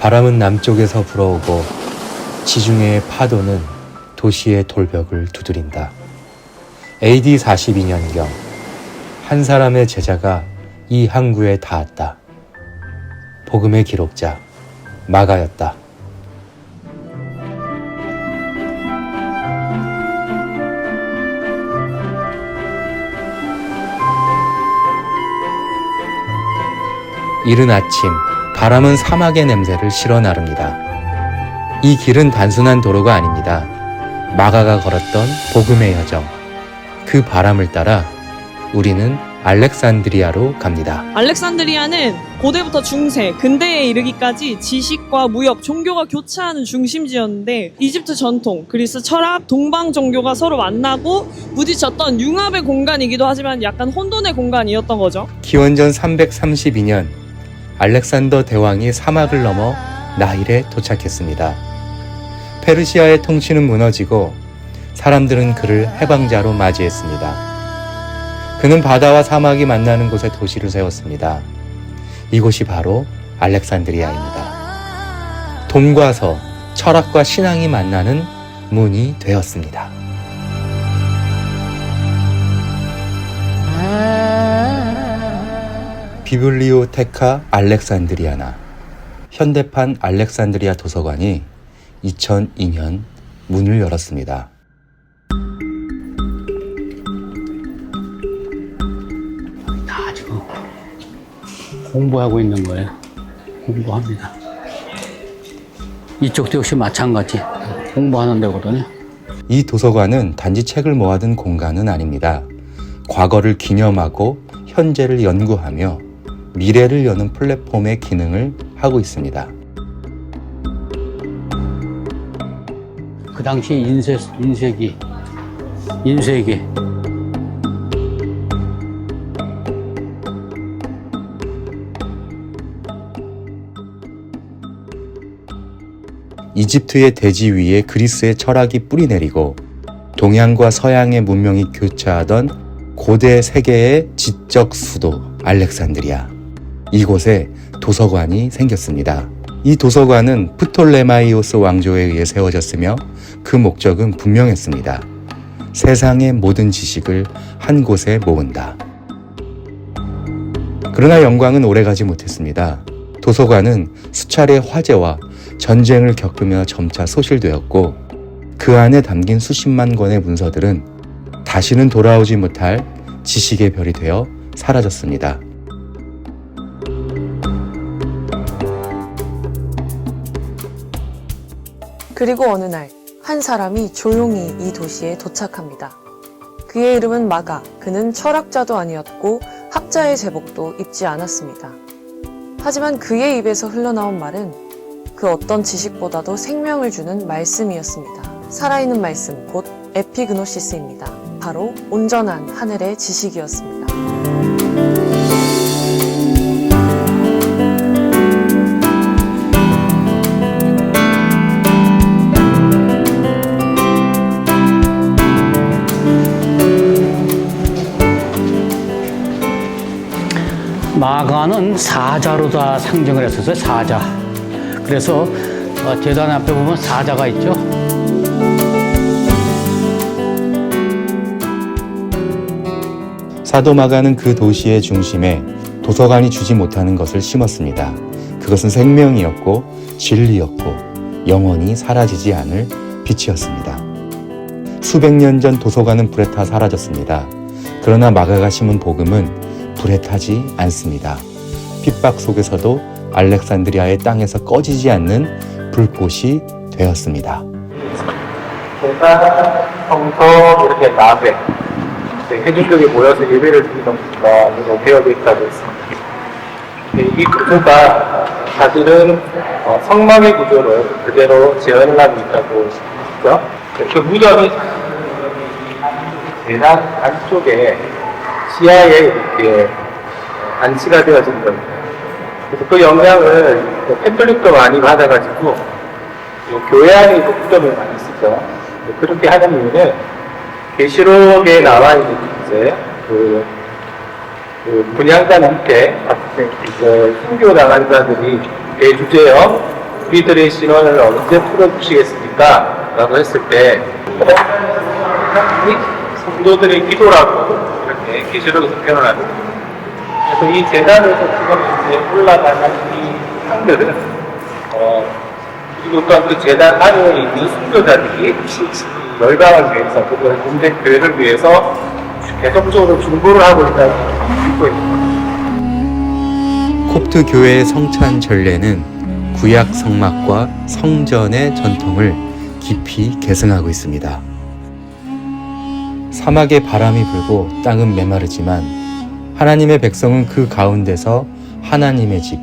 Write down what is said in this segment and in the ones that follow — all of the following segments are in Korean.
바람은 남쪽에서 불어오고 지중해의 파도는 도시의 돌벽을 두드린다. AD 42년경 한 사람의 제자가 이 항구에 닿았다. 복음의 기록자 마가였다. 이른 아침 바람은 사막의 냄새를 실어 나릅니다. 이 길은 단순한 도로가 아닙니다. 마가가 걸었던 복음의 여정. 그 바람을 따라 우리는 알렉산드리아로 갑니다. 알렉산드리아는 고대부터 중세, 근대에 이르기까지 지식과 무역, 종교가 교차하는 중심지였는데 이집트 전통, 그리스 철학, 동방 종교가 서로 만나고 부딪혔던 융합의 공간이기도 하지만 약간 혼돈의 공간이었던 거죠. 기원전 332년 알렉산더 대왕이 사막을 넘어 나일에 도착했습니다. 페르시아의 통치는 무너지고 사람들은 그를 해방자로 맞이했습니다. 그는 바다와 사막이 만나는 곳에 도시를 세웠습니다. 이곳이 바로 알렉산드리아입니다. 동과 서, 철학과 신앙이 만나는 문이 되었습니다. 비블리오테카 알렉산드리아나, 현대판 알렉산드리아 도서관이 2002년 문을 열었습니다. 다 지금 공부하고 있는 거예요. 공부합니다. 이쪽도 역시 마찬가지 공부하는 데거든요. 이 도서관은 단지 책을 모아둔 공간은 아닙니다. 과거를 기념하고 현재를 연구하며 미래를 여는 플랫폼의 기능을 하고 있습니다. 그 당시 인쇄기 이집트의 대지 위에 그리스의 철학이 뿌리내리고 동양과 서양의 문명이 교차하던 고대 세계의 지적 수도 알렉산드리아. 이곳에 도서관이 생겼습니다. 이 도서관은 프톨레마이오스 왕조에 의해 세워졌으며 그 목적은 분명했습니다. 세상의 모든 지식을 한 곳에 모은다. 그러나 영광은 오래가지 못했습니다. 도서관은 수차례 화재와 전쟁을 겪으며 점차 소실되었고 그 안에 담긴 수십만 권의 문서들은 다시는 돌아오지 못할 지식의 별이 되어 사라졌습니다. 그리고 어느 날 한 사람이 조용히 이 도시에 도착합니다. 그의 이름은 마가. 그는 철학자도 아니었고 학자의 제복도 입지 않았습니다. 하지만 그의 입에서 흘러나온 말은 그 어떤 지식보다도 생명을 주는 말씀이었습니다. 살아있는 말씀, 곧 에피그노시스입니다. 바로 온전한 하늘의 지식이었습니다. 마가는 사자로 다 상징을 했었어요. 사자. 그래서 제단 앞에 보면 사자가 있죠. 사도 마가는 그 도시의 중심에 도서관이 주지 못하는 것을 심었습니다. 그것은 생명이었고 진리였고 영원히 사라지지 않을 빛이었습니다. 수백 년 전 도서관은 불에 타 사라졌습니다. 그러나 마가가 심은 복음은 불에 타지 않습니다. 핍박 속에서도 알렉산드리아의 땅에서 꺼지지 않는 불꽃이 되었습니다. 제가 평소 이렇게 낮에 회중들이 모여서 예배를 드리는 곳과 되어져 있다고 했습니다. 이 구조가 사실은 성막의 구조를 그대로 재현을 하고 있다고 했죠. 그 무덤이 대단 안쪽에 지하에 이렇게 안치가 되어진 겁니다. 그래서 그 영향을 캐톨릭도 많이 받아가지고 교회 안에 독점을 많이 쓰죠. 그렇게 하는 이유는 계시록에 나와 있는 이제 그 분향단 함께 순교 나간 자들이 대주제요 우리들의 신원을 언제 풀어주시겠습니까? 라고 했을 때 성도들의 기도라고 이렇게 계시록에서 표현을 합니다. 그래서 이 재단에서 지금 이제 올라가는 이 상들은 그리고 또한 그 재단 안에 있는 순교자들이 열방을 위해서 혹은 공대 교회를 위해서 계속적으로 중보를 하고 있다고 믿고 있습니다. 콥트 교회의 성찬 전례는 구약 성막과 성전의 전통을 깊이 계승하고 있습니다. 사막에 바람이 불고 땅은 메마르지만 하나님의 백성은 그 가운데서 하나님의 집,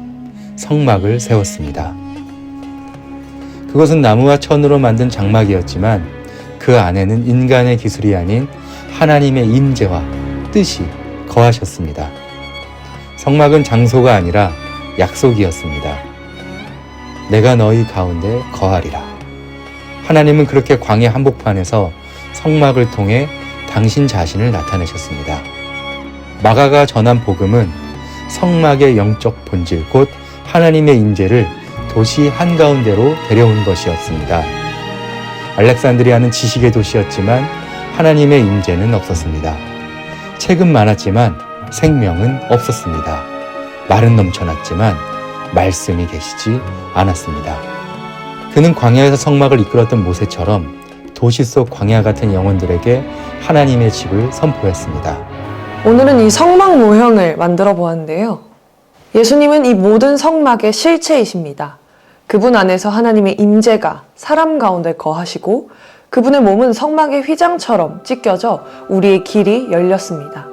성막을 세웠습니다. 그것은 나무와 천으로 만든 장막이었지만 그 안에는 인간의 기술이 아닌 하나님의 임재와 뜻이 거하셨습니다. 성막은 장소가 아니라 약속이었습니다. 내가 너희 가운데 거하리라. 하나님은 그렇게 광야 한복판에서 성막을 통해 당신 자신을 나타내셨습니다. 마가가 전한 복음은 성막의 영적 본질, 곧 하나님의 임재를 도시 한가운데로 데려온 것이었습니다. 알렉산드리아는 지식의 도시였지만 하나님의 임재는 없었습니다. 책은 많았지만 생명은 없었습니다. 말은 넘쳐났지만 말씀이 계시지 않았습니다. 그는 광야에서 성막을 이끌었던 모세처럼 도시 속 광야 같은 영혼들에게 하나님의 집을 선포했습니다. 오늘은 이 성막 모형을 만들어 보았는데요. 예수님은 이 모든 성막의 실체이십니다. 그분 안에서 하나님의 임재가 사람 가운데 거하시고 그분의 몸은 성막의 휘장처럼 찢겨져 우리의 길이 열렸습니다.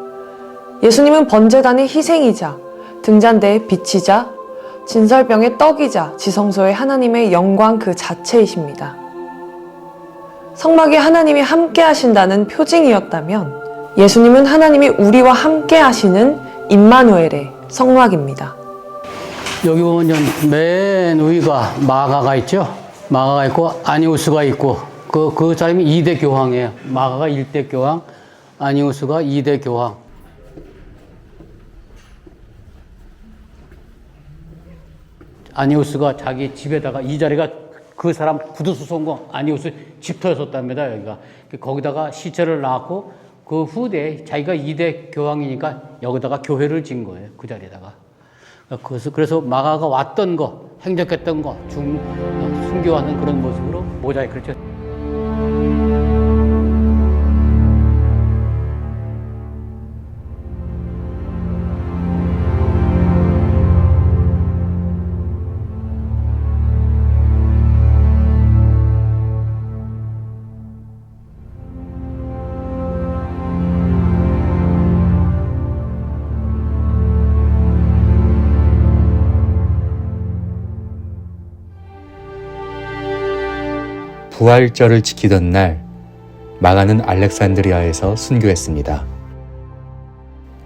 예수님은 번제단의 희생이자 등잔대의 빛이자 진설병의 떡이자 지성소의 하나님의 영광 그 자체이십니다. 성막이 하나님이 함께 하신다는 표징이었다면 예수님은 하나님이 우리와 함께 하시는 임마누엘의 성막입니다. 여기 보면 맨 위가 마가가 있죠. 마가가 있고 아니우스가 있고 그 사람이 2대 교황이에요. 마가가 1대 교황, 아니우스가 2대 교황. 아니우스가 자기 집에다가 이 자리가 그 사람 구두수 성공 아니우스 집터였었답니다. 여기가 거기다가 시체를 낳고 그 후대에 자기가 2대 교황이니까 여기다가 교회를 진 거예요. 그 자리에다가. 그래서 마가가 왔던 거, 행적했던 거, 순교하는 그런 모습으로 모자이크를 쳤어요. 부활절을 지키던 날 마가는 알렉산드리아에서 순교했습니다.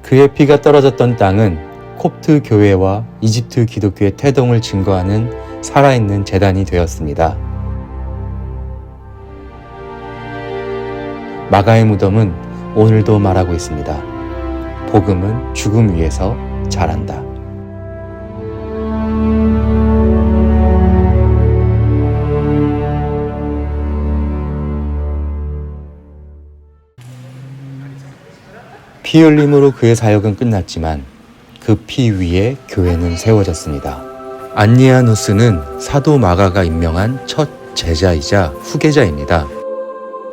그의 피가 떨어졌던 땅은 콥트 교회와 이집트 기독교의 태동을 증거하는 살아있는 제단이 되었습니다. 마가의 무덤은 오늘도 말하고 있습니다. 복음은 죽음 위에서 자란다. 피 흘림으로 그의 사역은 끝났지만 그 피 위에 교회는 세워졌습니다. 안니아누스는 사도 마가가 임명한 첫 제자이자 후계자입니다.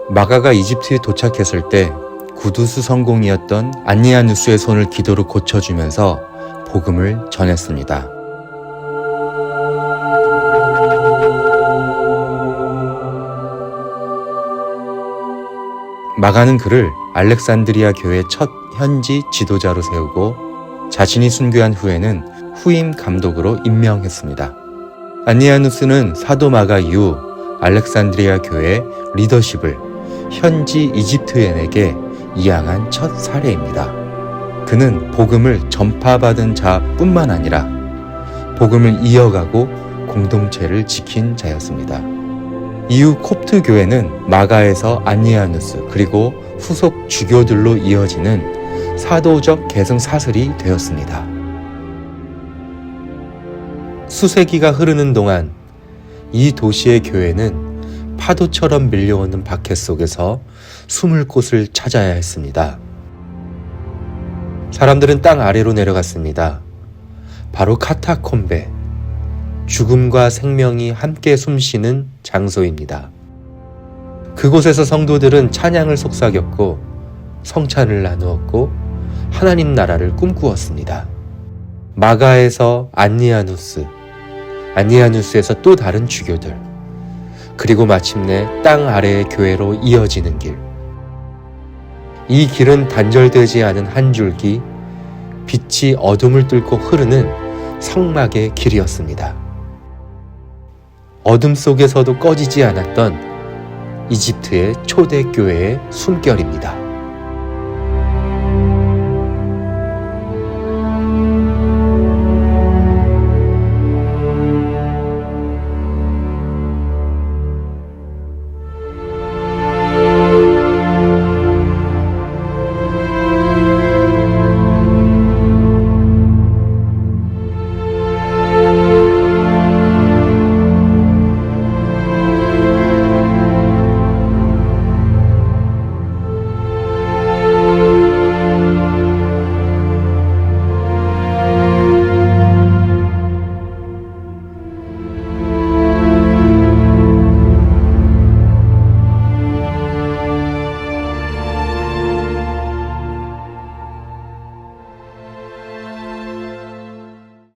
마가가 이집트에 도착했을 때 구두수 성공이었던 안니아누스의 손을 기도로 고쳐주면서 복음을 전했습니다. 마가는 그를 알렉산드리아 교회의 첫 현지 지도자로 세우고 자신이 순교한 후에는 후임 감독으로 임명했습니다. 안니아누스는 사도 마가 이후 알렉산드리아 교회의 리더십을 현지 이집트인에게 이양한 첫 사례입니다. 그는 복음을 전파받은 자뿐만 아니라 복음을 이어가고 공동체를 지킨 자였습니다. 이후 콥트 교회는 마가에서 안니아누스 그리고 후속 주교들로 이어지는 사도적 계승 사슬이 되었습니다. 수세기가 흐르는 동안 이 도시의 교회는 파도처럼 밀려오는 박해 속에서 숨을 곳을 찾아야 했습니다. 사람들은 땅 아래로 내려갔습니다. 바로 카타콤베, 죽음과 생명이 함께 숨쉬는 장소입니다. 그곳에서 성도들은 찬양을 속삭였고 성찬을 나누었고 하나님 나라를 꿈꾸었습니다. 마가에서 안니아누스에서 또 다른 주교들, 그리고 마침내 땅 아래의 교회로 이어지는 길. 이 길은 단절되지 않은 한 줄기, 빛이 어둠을 뚫고 흐르는 성막의 길이었습니다. 어둠 속에서도 꺼지지 않았던 이집트의 초대 교회의 숨결입니다.